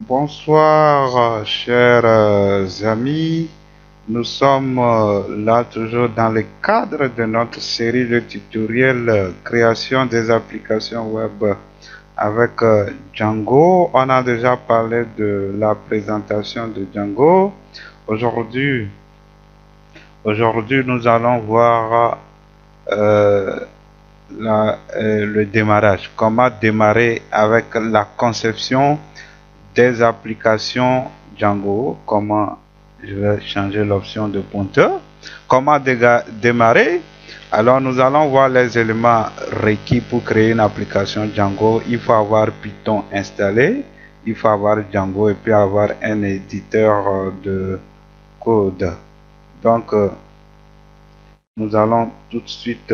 Bonsoir, chers amis. Nous sommes là toujours dans le cadre de notre série de tutoriels création des applications web avec Django. On a déjà parlé de la présentation de Django. Aujourd'hui, aujourd'hui nous allons voir euh, le démarrage. Comment démarrer avec la conception des applications Django. Comment je vais changer l'option de pointeur. Comment démarrer. Alors nous allons voir les éléments requis pour créer une application Django. Il faut avoir Python installé, il faut avoir Django et puis avoir un éditeur de code. Donc nous allons tout de suite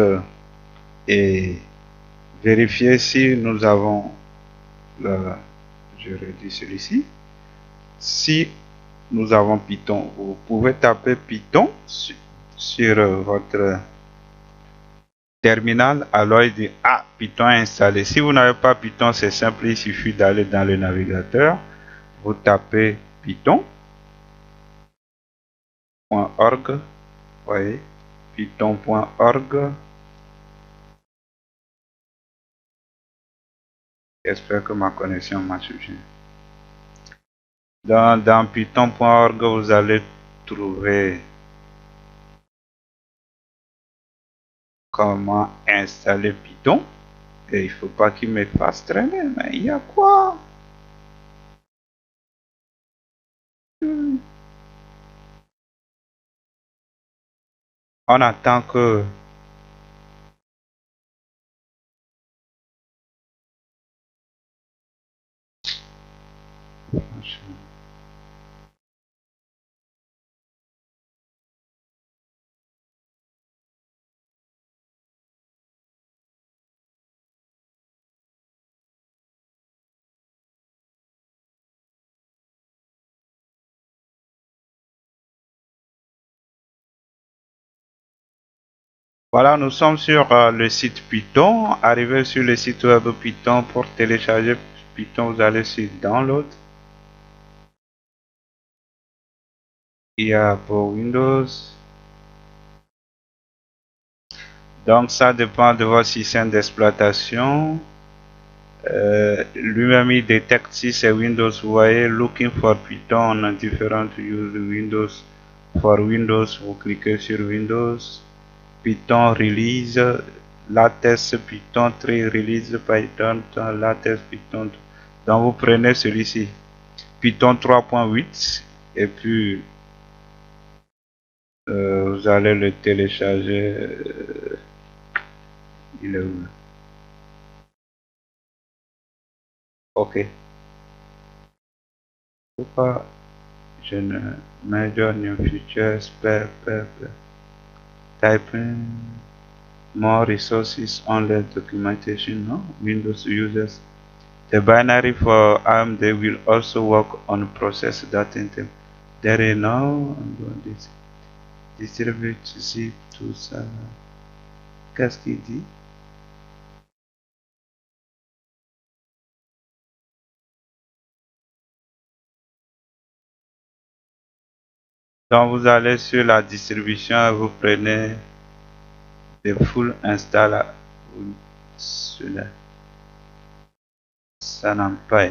et vérifier si nous avons je redis celui-ci. Si nous avons Python, vous pouvez taper Python sur votre terminal. Alors il dit ah, Python est installé. Si vous n'avez pas Python, c'est simple, il suffit d'aller dans le navigateur, vous tapez python.org, voyez, python.org. J'espère que ma connexion marche bien. Dans python.org, vous allez trouver comment installer Python. Et il faut pas qu'il me fasse traîner, mais il y a quoi? On attend que voilà, nous sommes sur le site Python. Arrivé sur le site web Python pour télécharger Python, vous allez sur Download. Il y a pour Windows. Donc ça dépend de votre système d'exploitation. Lui-même il détecte si c'est Windows. Vous voyez, Looking for Python on different use Windows. For Windows, vous cliquez sur Windows. Python release, latest Python 3 release Python latest Python. Donc vous prenez celui-ci, Python 3.8 et puis vous allez le télécharger. Il est où? Ok. Pourquoi je ne major new features typing more resources on the documentation, no? Windows users. The binary for AMD will also work on process.ntm. There is no distribute zip to ça. Qu'est-ce qu'il dit? Donc vous allez sur la distribution et vous prenez le full install. Celui-là. Ça n'a pas.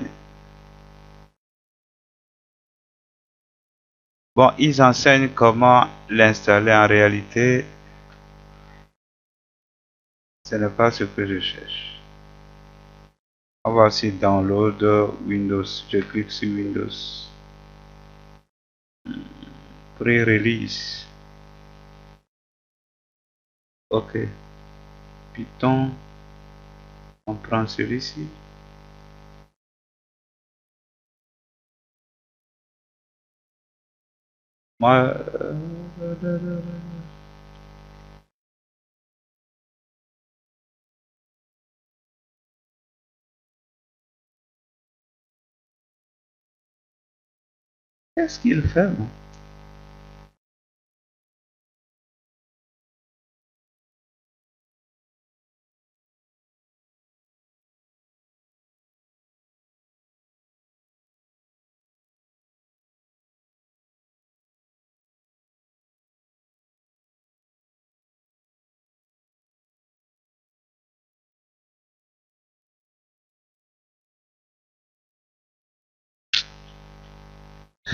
Bon, ils enseignent comment l'installer en réalité. Ce n'est pas ce que je cherche. On va aussi download Windows. Je clique sur Windows. Pré-release. Ok. Python. On prend celui-ci. Moi. Qu'est-ce qu'il fait, moi?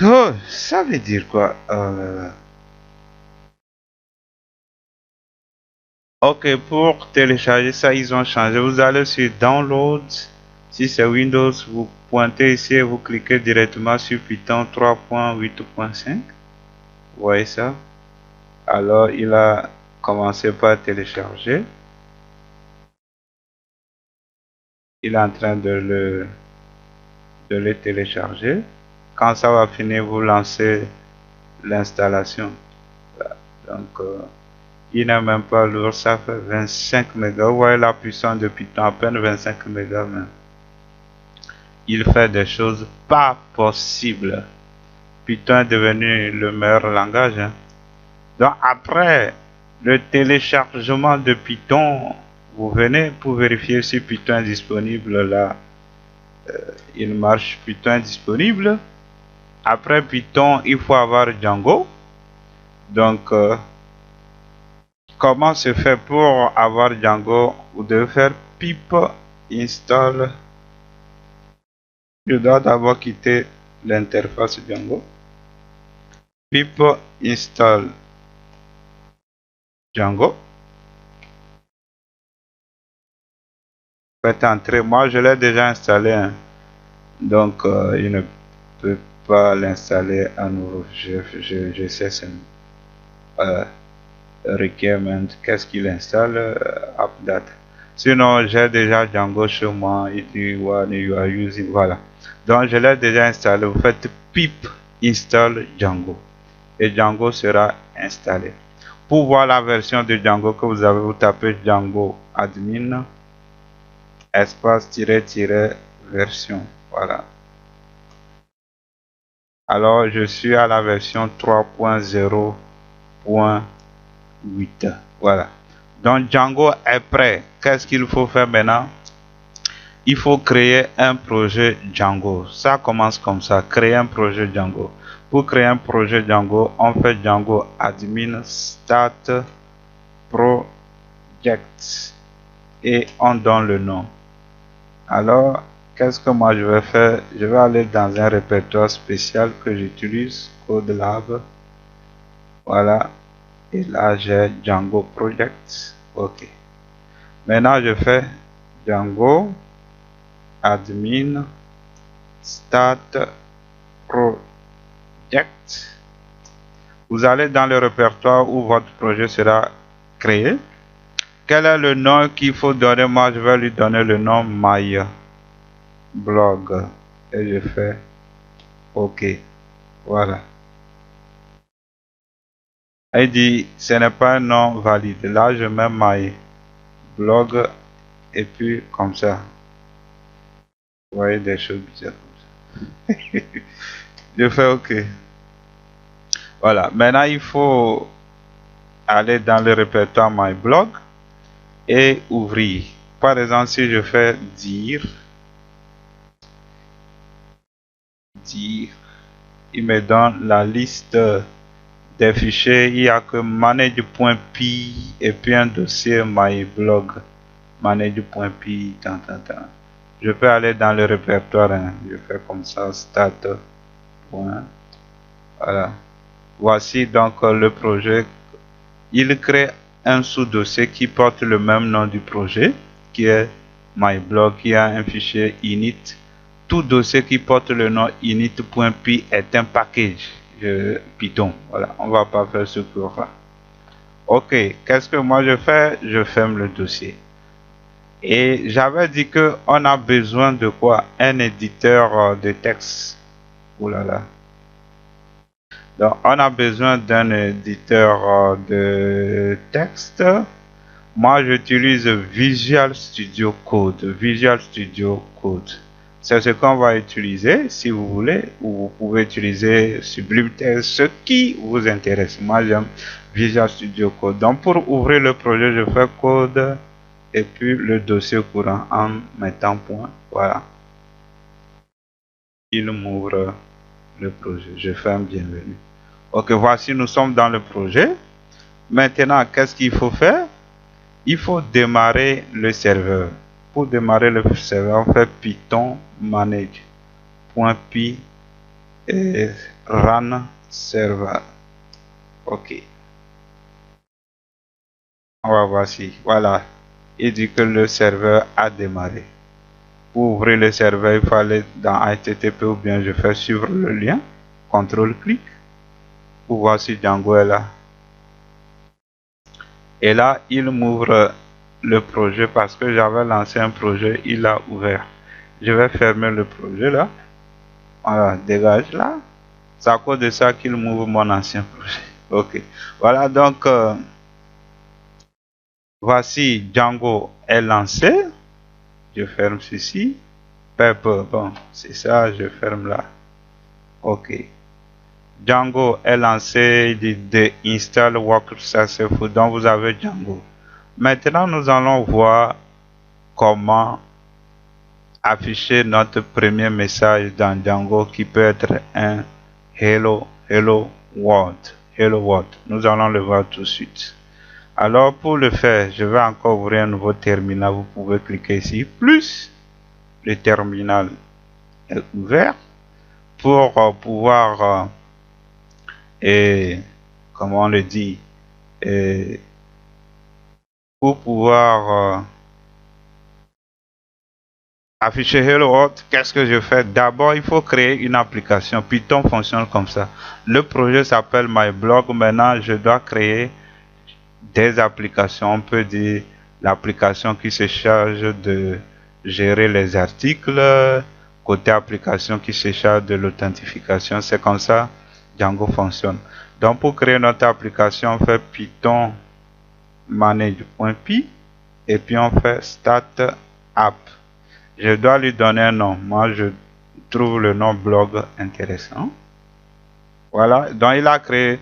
Oh, ça veut dire quoi? Ok, pour télécharger ça, ils ont changé. Vous allez sur Download. Si c'est Windows, vous pointez ici et vous cliquez directement sur Python 3.8.5. Vous voyez ça? Alors, il a commencé par télécharger. Il est en train de le télécharger. Quand ça va finir, vous lancez l'installation. Voilà. Donc, il n'est même pas lourd, ça fait 25 mégas. Vous voyez la puissance de Python, à peine 25 mégas. Mais il fait des choses pas possibles. Python est devenu le meilleur langage, hein. Donc après le téléchargement de Python, vous venez pour vérifier si Python est disponible là. Il marche, Python est disponible. Après Python, il faut avoir Django. Donc, comment se fait pour avoir Django? Vous devez faire pip install. Je dois d'abord quitter l'interface Django. Pip install Django. Faites entrer. Moi, je l'ai déjà installé, hein. Donc, il ne peut pas l'installer à nouveau. Je sais, c'est euh, requirement. Qu'est-ce qu'il installe? Update. Sinon, j'ai déjà Django chez moi. It one you are using. Voilà. Donc, je l'ai déjà installé. Vous faites pip install Django. Et Django sera installé. Pour voir la version de Django que vous avez, vous tapez Django admin espace version. Voilà. Alors, je suis à la version 3.0.8. Voilà. Donc, Django est prêt. Qu'est-ce qu'il faut faire maintenant? Il faut créer un projet Django. Ça commence comme ça. Créer un projet Django. Pour créer un projet Django, on fait Django admin start project et on donne le nom. Alors, qu'est-ce que moi je vais faire? Je vais aller dans un répertoire spécial que j'utilise, CodeLab. Voilà. Et là, j'ai Django Project. OK. Maintenant, je fais Django admin start project. Vous allez dans le répertoire où votre projet sera créé. Quel est le nom qu'il faut donner? Moi, je vais lui donner le nom My Blog. Et je fais OK. Voilà. Il dit, ce n'est pas un nom valide. Là, je mets My Blog et puis comme ça. Vous voyez des choses bizarres comme ça. Je fais OK. Voilà. Maintenant, il faut aller dans le répertoire My Blog et ouvrir. Par exemple, si je fais dire, il me donne la liste des fichiers. Il n'y a que manage.py et puis un dossier myblog. Manage.py. Je peux aller dans le répertoire, hein. Je fais comme ça, start. Voilà. Voici donc le projet. Il crée un sous-dossier qui porte le même nom du projet, qui est myblog, qui a un fichier init. Tout dossier qui porte le nom init.py est un package Python. Voilà, on va pas faire ce cours-là. Ok, qu'est-ce que moi je fais? Je ferme le dossier. Et j'avais dit que on a besoin de quoi? Un éditeur de texte. Ouh là là. Donc, on a besoin d'un éditeur de texte. Moi, j'utilise Visual Studio Code. Visual Studio Code. C'est ce qu'on va utiliser si vous voulez, ou vous pouvez utiliser Sublime Text, ce qui vous intéresse. Moi, j'aime Visual Studio Code. Donc, pour ouvrir le projet, je fais code et puis le dossier courant en mettant point. Voilà. Il m'ouvre le projet. Je fais un bienvenue. Ok, voici, nous sommes dans le projet. Maintenant, qu'est-ce qu'il faut faire? Il faut démarrer le serveur. Pour démarrer le serveur, on fait python manage.py et run server. Ok, on va voir si, voilà, il dit que le serveur a démarré. Pour ouvrir le serveur, il faut aller dans HTTP ou bien je fais suivre le lien, CTRL-clic, pour voir si Django est là. Et là, il m'ouvre le projet parce que j'avais lancé un projet, il a ouvert. Je vais fermer le projet là. Voilà, dégage là. C'est à cause de ça qu'il m'ouvre mon ancien projet. Ok. Voilà, donc, voici Django est lancé. Je ferme ceci. Pepper, bon, c'est ça, je ferme là. Ok. Django est lancé, il dit install work successful. Donc, vous avez Django. Maintenant, nous allons voir comment afficher notre premier message dans Django qui peut être un hello world. Hello world. Nous allons le voir tout de suite. Alors pour le faire, je vais encore ouvrir un nouveau terminal. Vous pouvez cliquer ici, plus le terminal est ouvert pour pouvoir et comment on le dit pour pouvoir afficher Hello World. Qu'est-ce que je fais? D'abord, il faut créer une application. Python fonctionne comme ça. Le projet s'appelle MyBlog. Maintenant, je dois créer des applications. On peut dire l'application qui se charge de gérer les articles, côté application qui se charge de l'authentification. C'est comme ça Django fonctionne. Donc pour créer notre application, on fait python manage.py et puis on fait start app. Je dois lui donner un nom. Moi, je trouve le nom blog intéressant. Voilà, donc il a créé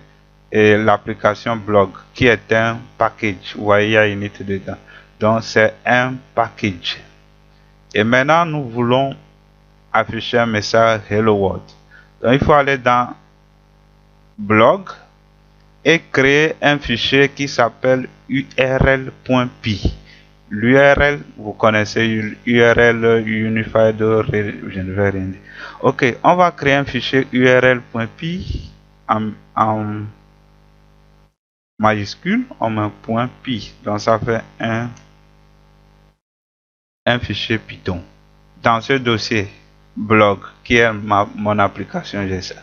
l'application blog qui est un package. Vous voyez, il y a init dedans. Donc c'est un package. Et maintenant, nous voulons afficher un message Hello World. Donc il faut aller dans blog et créer un fichier qui s'appelle url.py. L'URL, vous connaissez URL Unified, je ne vais rien dire. Ok, on va créer un fichier url.py en majuscule, on met point .py, donc ça fait un fichier Python. Dans ce dossier blog qui est mon application, j'ai ça.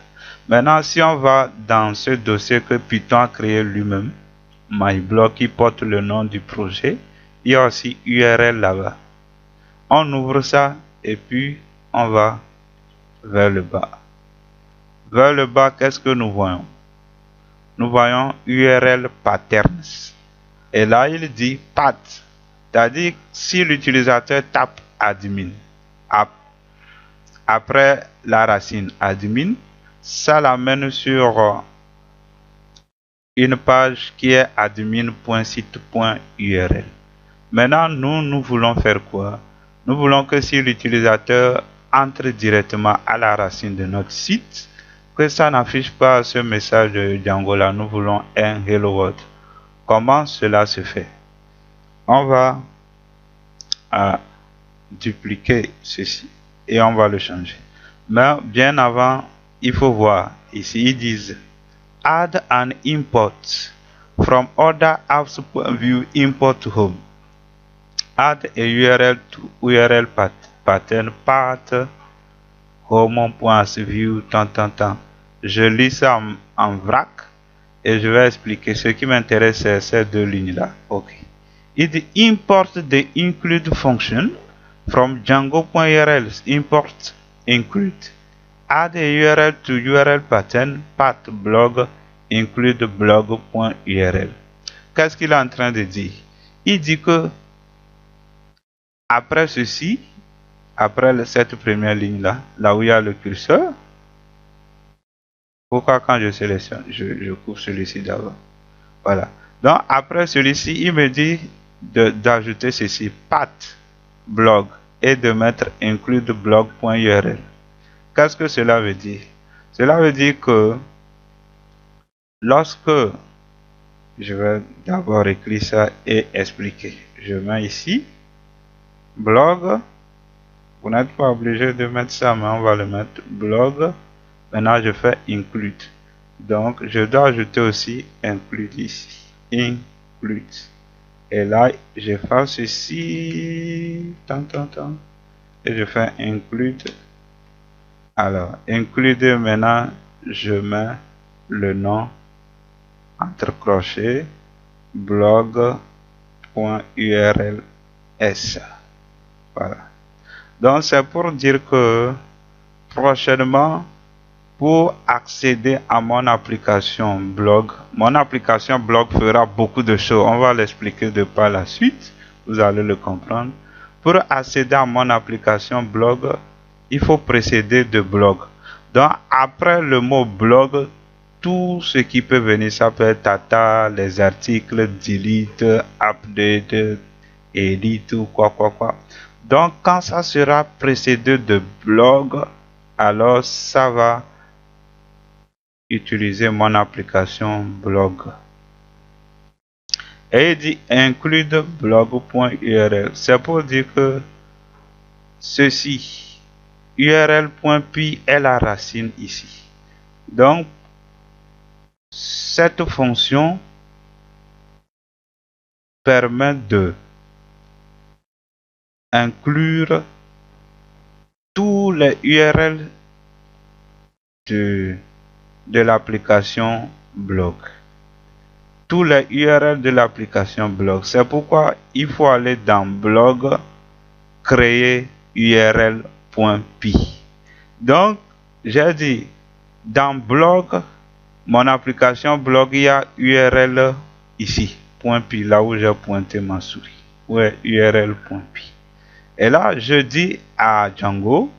Maintenant, si on va dans ce dossier que Python a créé lui-même, myblog qui porte le nom du projet, il y a aussi URL là-bas. On ouvre ça et puis on va vers le bas. Vers le bas, qu'est-ce que nous voyons? Nous voyons URL patterns. Et là, il dit path. C'est-à-dire si l'utilisateur tape admin après la racine admin, ça l'amène sur une page qui est admin.site.url. Maintenant, nous voulons faire quoi? Nous voulons que si l'utilisateur entre directement à la racine de notre site, que ça n'affiche pas ce message de Django là. Nous voulons un Hello World. Comment cela se fait? On va dupliquer ceci et on va le changer. Mais bien avant, il faut voir ici, ils disent add an import from other apps view import to home. Add a URL to URL pattern path home.view tant. Je lis ça en vrac et je vais expliquer. Ce qui m'intéresse, c'est ces deux lignes là. Ok. Il dit import the include function from django.url. Import include. Add a URL to URL pattern path blog include blog.url. Qu'est-ce qu'il est en train de dire? Il dit que après ceci, après cette première ligne là où il y a le curseur, pourquoi quand je sélectionne, je coupe celui-ci d'abord. Voilà. Donc après celui-ci, il me dit d'ajouter ceci, path blog et de mettre include blog.url. Qu'est-ce que cela veut dire? Cela veut dire que lorsque je vais d'abord écrire ça et expliquer. Je mets ici blog. Vous n'êtes pas obligé de mettre ça, mais on va le mettre blog. Maintenant, je fais include. Donc, je dois ajouter aussi include ici. Include. Et là, je fais ceci. Et je fais include. Alors, include maintenant, je mets le nom entre crochets blog.urls. Voilà. Donc, c'est pour dire que prochainement, pour accéder à mon application blog fera beaucoup de choses. On va l'expliquer de par la suite. Vous allez le comprendre. Pour accéder à mon application blog, il faut précéder de blog. Donc, après le mot blog, tout ce qui peut venir, ça peut être data, les articles, delete, update, edit ou quoi. Donc, quand ça sera précédé de blog, alors ça va utiliser mon application blog. Et il dit include blog.url. C'est pour dire que ceci, url.py est la racine ici. Donc, cette fonction permet de inclure tous les URL de l'application blog. Tous les URL de l'application blog. C'est pourquoi il faut aller dans blog, créer url.py. Donc, j'ai dit, dans blog, mon application blog, il y a URL ici, .py, là où j'ai pointé ma souris. Ouais, url.py. Et là, je dis à Django,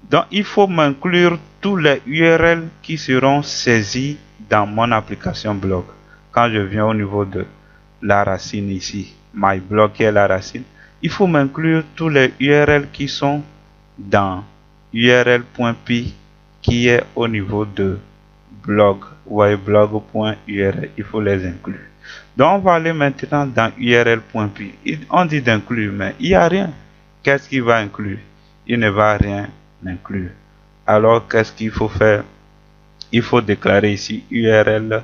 donc il faut m'inclure tous les URL qui seront saisis dans mon application blog. Quand je viens au niveau de la racine ici, my blog qui est la racine, il faut m'inclure tous les URL qui sont dans url.py qui est au niveau de blog, ouais, blog.url, il faut les inclure. Donc on va aller maintenant dans url.py. On dit d'inclure, mais il n'y a rien. Qu'est-ce qu'il va inclure? Il ne va rien inclure. Alors qu'est-ce qu'il faut faire? Il faut déclarer ici url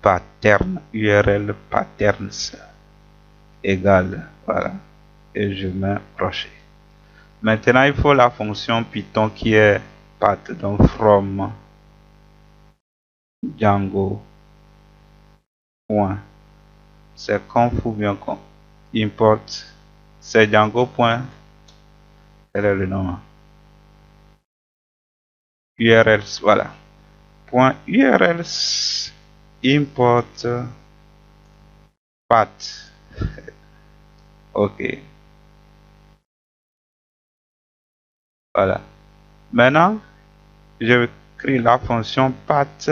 patterns égale, voilà, et je mets crochet. Maintenant il faut la fonction Python qui est path, donc from Django point, c'est conf ou bien conf, import, c'est Django point, quel est le nom? URLs, voilà, point URLs import path. Ok, voilà. Maintenant je crée la fonction path.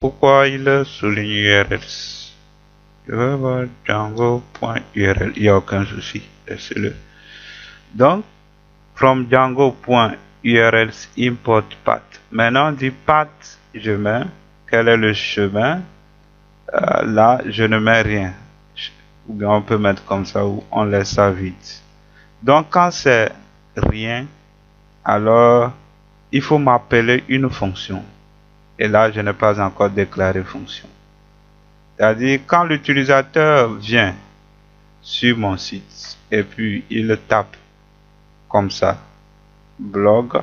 Pourquoi il souligne URLs? Je vais voir Django.url, il n'y a aucun souci, laissez-le. Donc, from Django.urls import path. Maintenant, on dit path, je mets, quel est le chemin? Là, je ne mets rien. Ou bien on peut mettre comme ça ou on laisse ça vide. Donc, quand c'est rien, alors il faut m'appeler une fonction. Et là, je n'ai pas encore déclaré fonction. C'est-à-dire, quand l'utilisateur vient sur mon site et puis il tape comme ça, blog,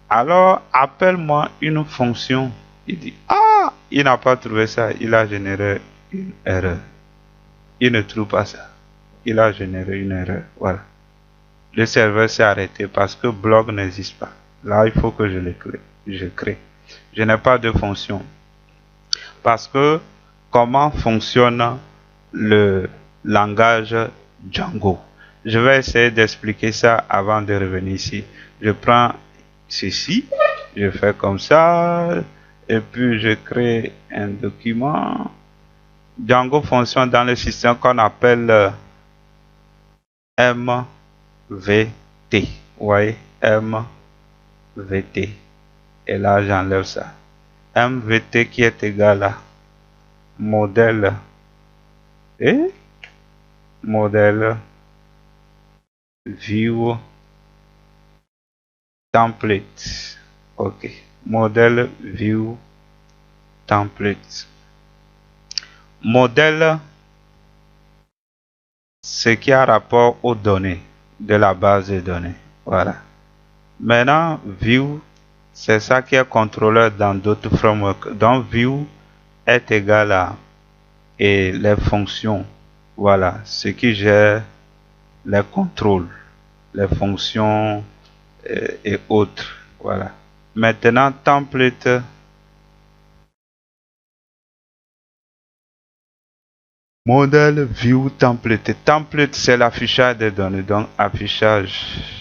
alors appelle-moi une fonction. Il dit, ah, il n'a pas trouvé ça, il a généré une erreur. Il ne trouve pas ça, il a généré une erreur. Voilà. Le serveur s'est arrêté parce que blog n'existe pas. Là, il faut que je le crée. Je crée. Je n'ai pas de fonction. Parce que comment fonctionne le langage Django? Je vais essayer d'expliquer ça avant de revenir ici. Je prends ceci, je fais comme ça, et puis je crée un document. Django fonctionne dans le système qu'on appelle MVT. Vous voyez, MVT. Et là, j'enlève ça. MVT qui est égal à modèle et modèle view template. Ok, modèle view template. Modèle, ce qui a rapport aux données de la base de données. Voilà. Maintenant, view, c'est ça qui est contrôleur dans d'autres frameworks. Donc, view est égal à et les fonctions. Voilà, ce qui gère les contrôles, les fonctions et autres. Voilà. Maintenant, template. Modèle view template. Template, c'est l'affichage des données. Donc, affichage.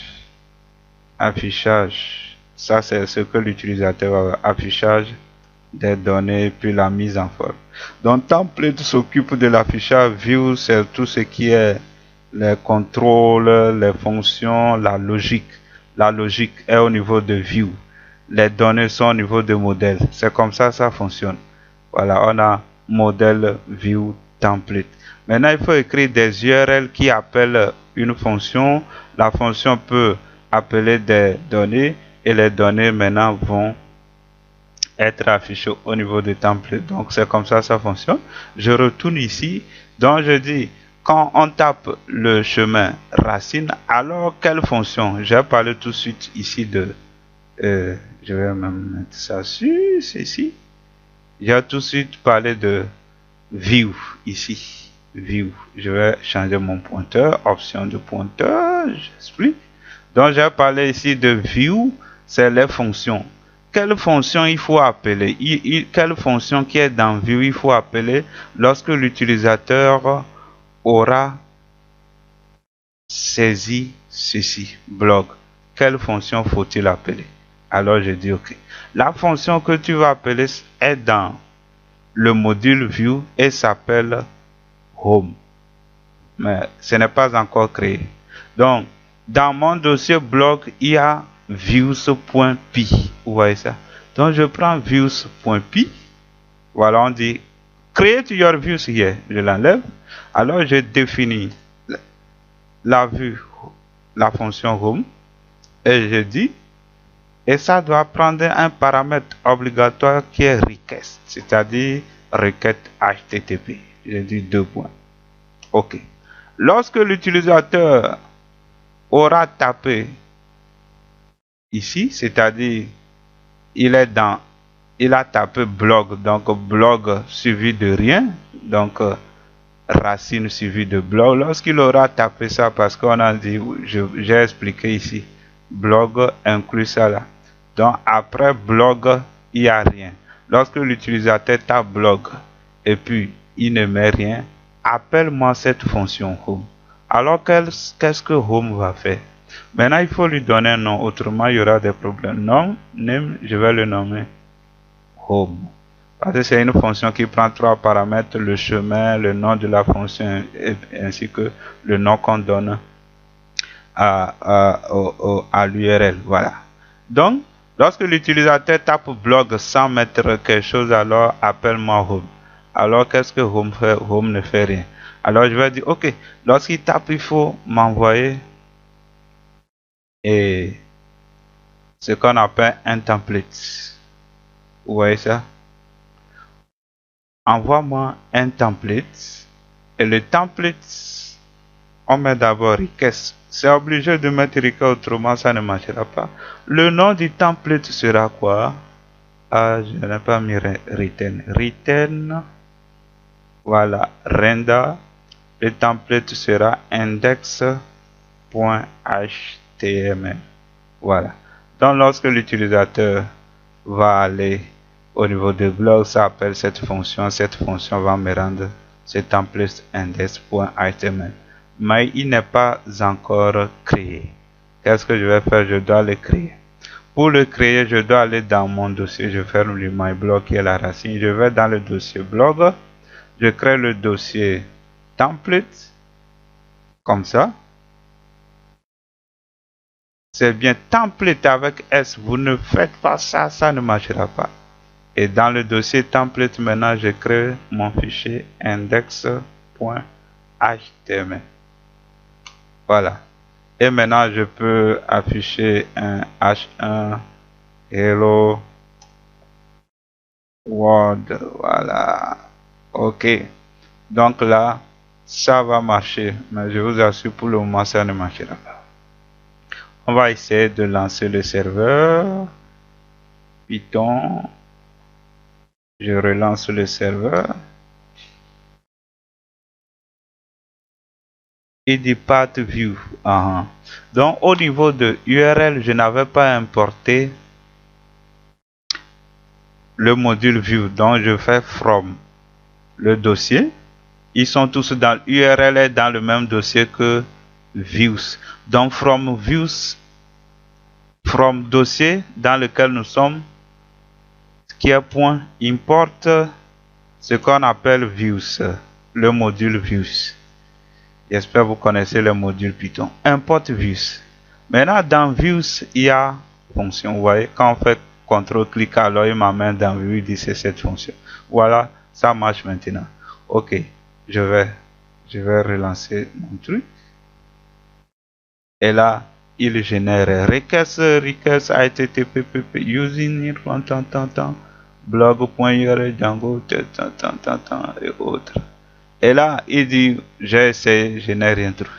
Ça, c'est ce que l'utilisateur va voir. Affichage des données, puis la mise en forme. Donc, template s'occupe de l'affichage. View, c'est tout ce qui est les contrôles, les fonctions, la logique. La logique est au niveau de view. Les données sont au niveau de modèle. C'est comme ça ça fonctionne. Voilà, on a modèle view template. Maintenant, il faut écrire des URL qui appellent une fonction. La fonction peut appeler des données et les données maintenant vont être affichées au niveau du template. Donc, c'est comme ça ça fonctionne. Je retourne ici. Donc, je dis, quand on tape le chemin racine, alors quelle fonction? Je vais parler tout de suite ici de... je vais même mettre ça sur ceci. Je vais tout de suite parler de view ici. View. Je vais changer mon pointeur. Option de pointeur. J'explique. Donc, je vais parler ici de view. C'est les fonctions. Quelle fonction il faut appeler? Quelle fonction qui est dans view il faut appeler lorsque l'utilisateur aura saisi ceci, blog. Quelle fonction faut-il appeler? Alors je dis OK. La fonction que tu vas appeler est dans le module view et s'appelle home. Mais ce n'est pas encore créé. Donc, dans mon dossier blog, il y a views.py. Vous voyez ça? Donc, je prends views.py. Voilà, on dit create your views here. Je l'enlève. Alors, je définis la vue, la fonction home. Et je dis, et ça doit prendre un paramètre obligatoire qui est request, c'est-à-dire requête HTTP. Je dis 2 points. OK. Lorsque l'utilisateur aura tapé ici, c'est-à-dire il a tapé blog, donc blog suivi de rien, donc racine suivi de blog. Lorsqu'il aura tapé ça, parce qu'on a dit, j'ai expliqué ici, blog inclut ça là. Donc après blog, il n'y a rien. Lorsque l'utilisateur tape blog et puis il ne met rien, appelle-moi cette fonction home. Alors qu'est-ce que home va faire? Maintenant il faut lui donner un nom, autrement il y aura des problèmes. Non, name, je vais le nommer home. Parce que c'est une fonction qui prend 3 paramètres, le chemin, le nom de la fonction ainsi que le nom qu'on donne à l'URL. Voilà. Donc, lorsque l'utilisateur tape blog sans mettre quelque chose, alors appelle-moi home. Alors, qu'est-ce que home fait? Home ne fait rien. Alors, je vais dire, OK, lorsqu'il tape, il faut m'envoyer ce qu'on appelle un template. Vous voyez ça? Envoie-moi un template. Et le template, on met d'abord request. C'est obligé de mettre request, autrement ça ne marchera pas. Le nom du template sera quoi? Ah, je n'ai pas mis return. Return. Voilà, render. Le template sera index.html. Voilà. Donc, lorsque l'utilisateur va aller au niveau de blog, ça appelle cette fonction va me rendre ce template index.html. Mais il n'est pas encore créé. Qu'est-ce que je vais faire? Je dois le créer. Pour le créer, je dois aller dans mon dossier. Je ferme le my blog qui est la racine. Je vais dans le dossier blog. Je crée le dossier template. Comme ça. C'est bien template avec S. Vous ne faites pas ça, ça ne marchera pas. Et dans le dossier template, maintenant, je crée mon fichier index.html. Voilà. Et maintenant, je peux afficher un H1 Hello World. Voilà. OK. Donc là, ça va marcher. Mais je vous assure, pour le moment, ça ne marchera pas. On va essayer de lancer le serveur. Python. Je relance le serveur. Il dit path view. Donc au niveau de URL, je n'avais pas importé le module view. Donc je fais from le dossier. Ils sont tous dans l'URL est dans le même dossier que views. Donc from views, from dossier dans lequel nous sommes, qui est point import ce qu'on appelle views, le module views. J'espère que vous connaissez le module Python. Import views. Maintenant, dans views, il y a fonction. Vous voyez, quand on fait CTRL-clic, alors il m'amène dans views, il dit c'est cette fonction. Voilà, ça marche maintenant. OK, je vais relancer mon truc. Et là, il génère request http using blog.url Django et autres. Et là, il dit, j'ai essayé, je n'ai rien trouvé.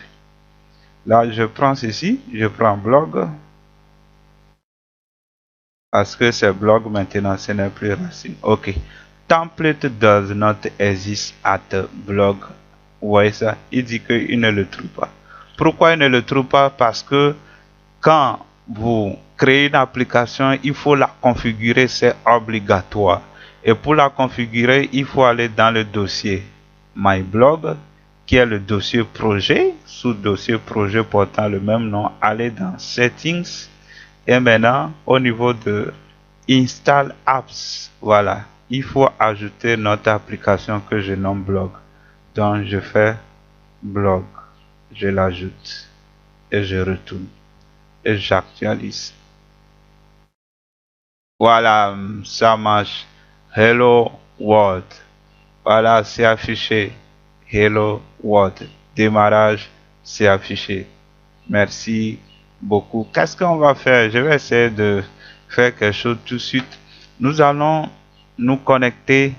Là, je prends ceci, je prends blog. Parce que c'est blog maintenant, ce n'est plus racine. OK. Template does not exist at blog. Vous voyez ça? Il dit qu'il ne le trouve pas. Pourquoi il ne le trouve pas? Parce que quand vous créez une application, il faut la configurer, c'est obligatoire. Et pour la configurer, il faut aller dans le dossier My Blog, qui est le dossier projet, sous dossier projet portant le même nom, aller dans Settings, et maintenant au niveau de Install Apps, voilà, il faut ajouter notre application que je nomme Blog. Donc je fais Blog, je l'ajoute et je retourne et j'actualise. Voilà, ça marche. Hello World. Voilà, c'est affiché. Hello World. Démarrage, c'est affiché. Merci beaucoup. Qu'est-ce qu'on va faire? Je vais essayer de faire quelque chose tout de suite. Nous allons nous connecter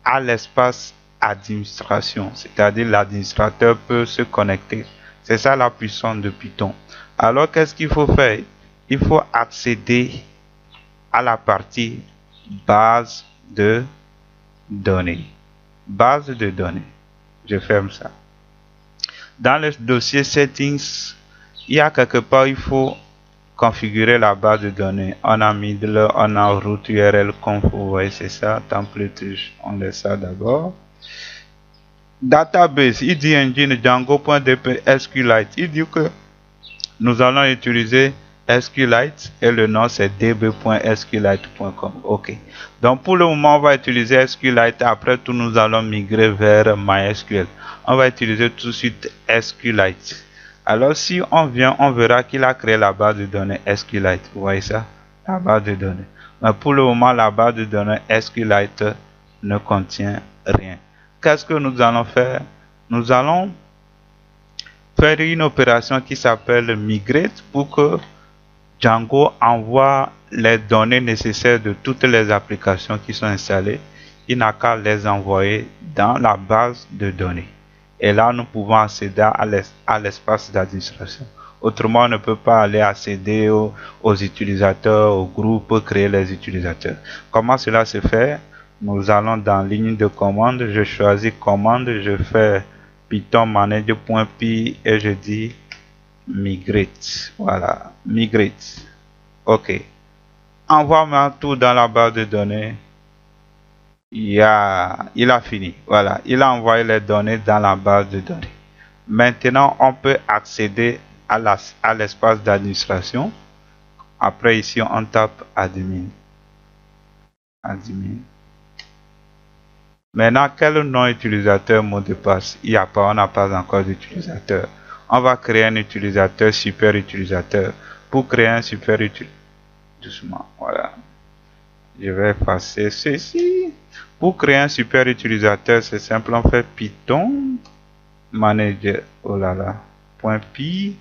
à l'espace administration. C'est-à-dire l'administrateur peut se connecter. C'est ça la puissance de Python. Alors, qu'est-ce qu'il faut faire? Il faut accéder à la partie base de données. Base de données. Je ferme ça. Dans le dossier settings, il y a quelque part, il faut configurer la base de données. On a middle, on a root URL conf, vous voyez, c'est ça. Template, on laisse ça d'abord. Database, il dit engine Django.dp SQLite. Il dit que nous allons utiliser SQLite et le nom c'est db.sqlite.com. OK. Donc pour le moment, on va utiliser SQLite. Après tout, nous allons migrer vers MySQL. On va utiliser tout de suite SQLite. Alors si on vient, on verra qu'il a créé la base de données SQLite. Vous voyez ça? La base de données. Mais pour le moment, la base de données SQLite ne contient rien. Qu'est-ce que nous allons faire? Nous allons faire une opération qui s'appelle migrate pour que Django envoie les données nécessaires de toutes les applications qui sont installées. Il n'a qu'à les envoyer dans la base de données. Et là, nous pouvons accéder à l'espace d'administration. Autrement, on ne peut pas aller accéder aux utilisateurs, au groupe, créer les utilisateurs. Comment cela se fait? Nous allons dans ligne de commande. Je choisis commande, je fais Python manager.py et je dis migrate. Voilà, migrate. OK. Envoie-moi tout dans la base de données. Il a fini. Voilà, il a envoyé les données dans la base de données. Maintenant, on peut accéder à l'espace d'administration. Après, ici, on tape admin. Admin. Maintenant, quel nom utilisateur, mot de passe? Il n'y a pas, on n'a pas encore d'utilisateur. On va créer un utilisateur, super utilisateur. Pour créer un super utilisateur, doucement, voilà. Je vais effacer ceci. Pour créer un super utilisateur, c'est simple, on fait Python manager, oh là là, .py,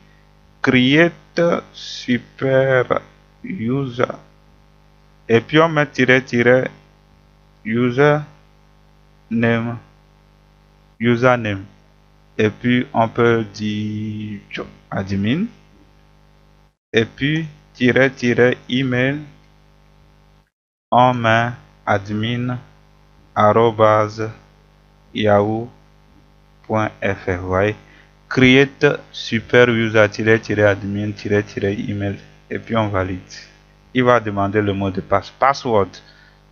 create super user. Et puis on met username. Et puis on peut dire admin. Et puis email. On met admin @yahoo.fr. Voyez, create super user admin email et puis on valide. Il va demander le mot de passe, password.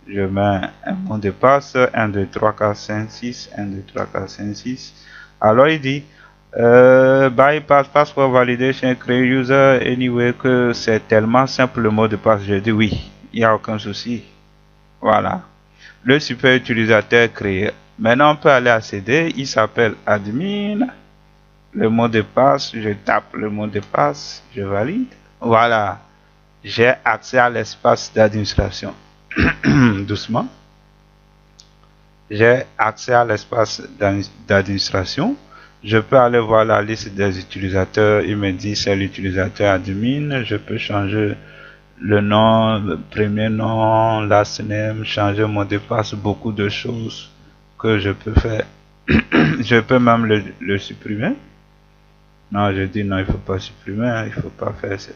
Je mets un mot de passe 1 2 3 4 5 6 1 2 3 4 5 6. Alors il dit bypass password validation create user anyway, que c'est tellement simple le mot de passe. Je dis oui, il n'y a aucun souci. Voilà, le super utilisateur créé. Maintenant on peut aller accéder. Il s'appelle admin. Le mot de passe, je tape le mot de passe, je valide. Voilà, j'ai accès à l'espace d'administration. Doucement. J'ai accès à l'espace d'administration. Je peux aller voir la liste des utilisateurs. Il me dit c'est l'utilisateur admin. Je peux changer le nom, le premier nom, last name, changer mot de passe, beaucoup de choses que je peux faire. Je peux même le supprimer. Non, je dis non, il faut pas supprimer, hein, il faut pas faire ça.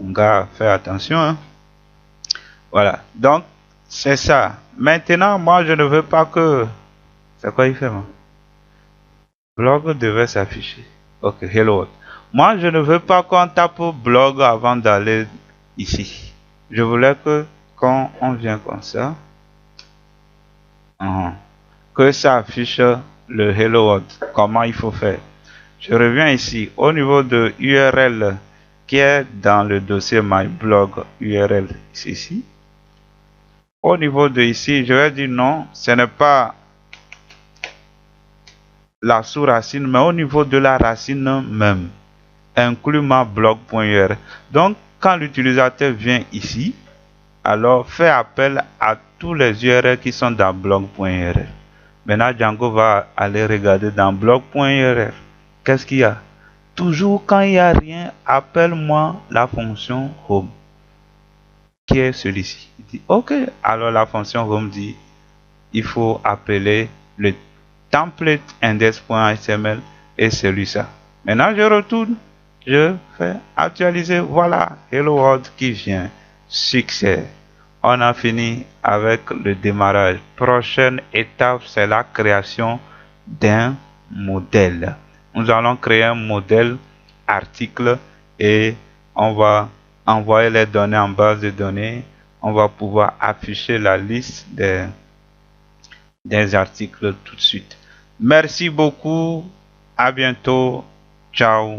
Mon gars, fais attention. Hein. Voilà, donc c'est ça. Maintenant, moi, je ne veux pas que... C'est quoi il fait, moi? Blog devait s'afficher. Ok, hello. Moi, je ne veux pas qu'on tape blog avant d'aller ici. Je voulais que quand on vient comme ça, que ça affiche le hello world. Comment il faut faire? Je reviens ici au niveau de URL qui est dans le dossier my blog URL ici. Au niveau de ici, je vais dire non, ce n'est pas la sous-racine, mais au niveau de la racine même, inclut ma blog.url. Donc, quand l'utilisateur vient ici, alors fait appel à tous les URL qui sont dans blog.url. Maintenant, Django va aller regarder dans blog.url. Qu'est-ce qu'il y a? Toujours quand il n'y a rien, appelle-moi la fonction home, qui est celui-ci. Il dit OK. Alors la fonction home dit il faut appeler le template index.html et celui-là. Maintenant, je retourne, je fais actualiser. Voilà, hello world qui vient. Succès. On a fini avec le démarrage. Prochaine étape, c'est la création d'un modèle. Nous allons créer un modèle article et on va envoyer les données en base de données. On va pouvoir afficher la liste des articles tout de suite. Merci beaucoup. À bientôt. Ciao.